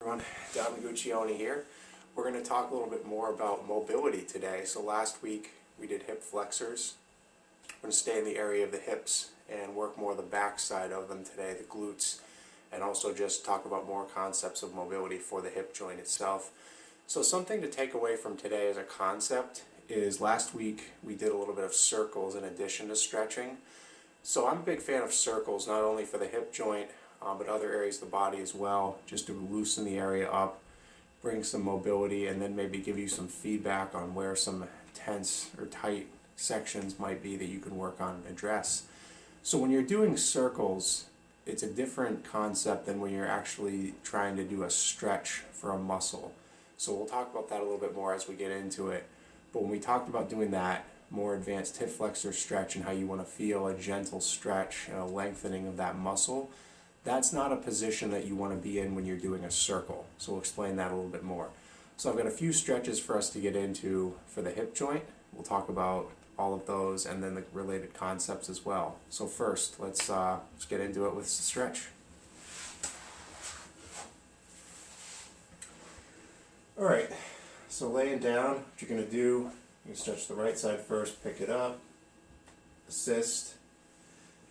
Everyone, Don Guccione here. We're going to talk a little bit more about mobility today. So last week we did hip flexors. We're going to stay in the area of the hips and work more the back side of them today, the glutes, and also just talk about more concepts of mobility for the hip joint itself. So something to take away from today as a concept is last week we did a little bit of circles in addition to stretching. So I'm a big fan of circles, not only for the hip joint, but other areas of the body as well, just to loosen the area up, bring some mobility, and then maybe give you some feedback on where some tense or tight sections might be that you can work on and address. So when you're doing circles, it's a different concept than when you're actually trying to do a stretch for a muscle. So we'll talk about that a little bit more as we get into it. But when we talked about doing that more advanced hip flexor stretch and how you want to feel a gentle stretch and a lengthening of that muscle, that's not a position that you want to be in when you're doing a circle. So we'll explain that a little bit more. So I've got a few stretches for us to get into for the hip joint. We'll talk about all of those and then the related concepts as well. So first, let's get into it with the stretch. All right, so laying down, what you're going to do, you stretch the right side first, pick it up, assist.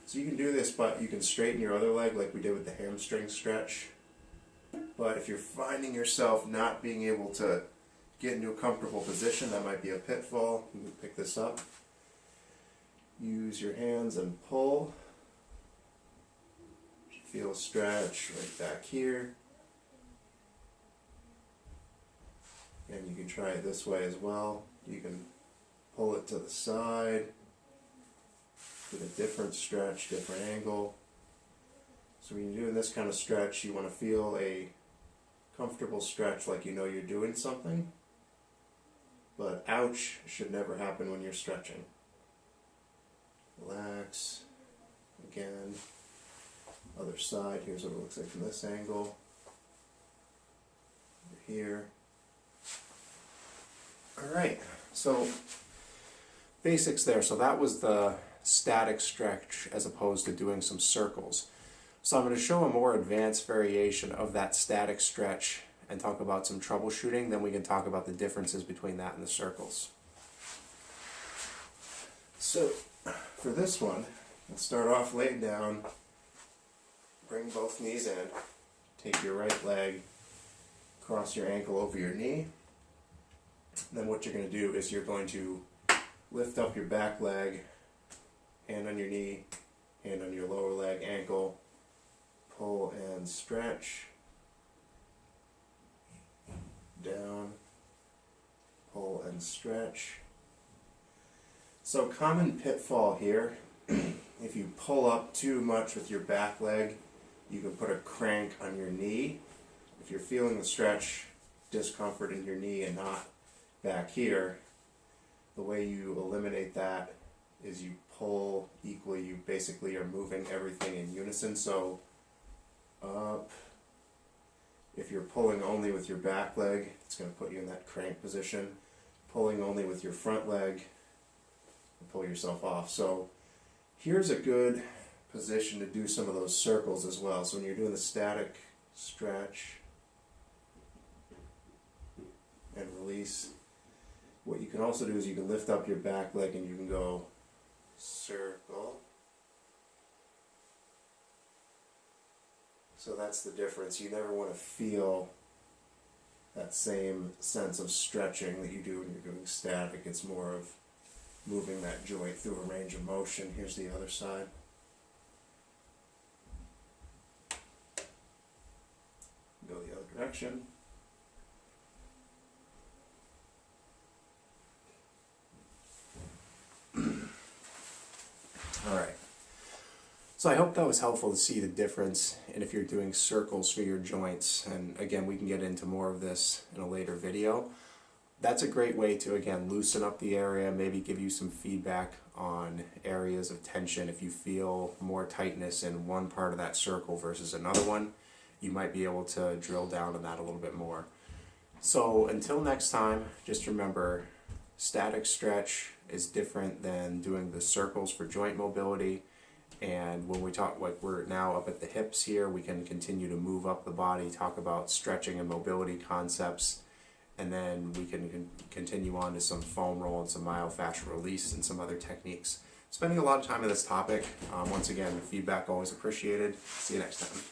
So you can do this, but you can straighten your other leg like we did with the hamstring stretch. But if you're finding yourself not being able to get into a comfortable position, that might be a pitfall. You can pick this up. Use your hands and pull. Feel a stretch right back here. And you can try it this way as well. You can pull it to the side. Get a different stretch, different angle. So when you're doing this kind of stretch, you want to feel a comfortable stretch like you know you're doing something. But ouch should never happen when you're stretching. Relax. Again. Other side. Here's what it looks like from this angle. Over here. Alright, so basics there. So that was the static stretch as opposed to doing some circles. So I'm going to show a more advanced variation of that static stretch and talk about some troubleshooting, then we can talk about the differences between that and the circles. So for this one, we'll start off laying down, bring both knees in, take your right leg, cross your ankle over your knee. Then what you're going to do is you're going to lift up your back leg, hand on your knee, hand on your lower leg, ankle, pull and stretch, down, pull and stretch. So common pitfall here, if you pull up too much with your back leg, you can put a crank on your knee. If you're feeling the stretch discomfort in your knee and not back here, the way you eliminate that is you pull equally. You basically are moving everything in unison. So up, if you're pulling only with your back leg, it's going to put you in that crank position. Pulling only with your front leg, you pull yourself off. So here's a good position to do some of those circles as well. So when you're doing the static stretch and release, what you can also do is you can lift up your back leg and you can go circle. So that's the difference. You never want to feel that same sense of stretching that you do when you're doing static. It's more of moving that joint through a range of motion. Here's the other side. Go the other direction. Alright, so I hope that was helpful to see the difference and if you're doing circles for your joints, and again we can get into more of this in a later video. That's a great way to again loosen up the area, maybe give you some feedback on areas of tension. If you feel more tightness in one part of that circle versus another one, you might be able to drill down on that a little bit more. So until next time, just remember, static stretch is different than doing the circles for joint mobility, And when we talk, like we're now up at the hips here, we can continue to move up the body, talk about stretching and mobility concepts, and then we can continue on to some foam roll and some myofascial release and some other techniques. Spending a lot of time on this topic. Once again, feedback always appreciated. See you next time.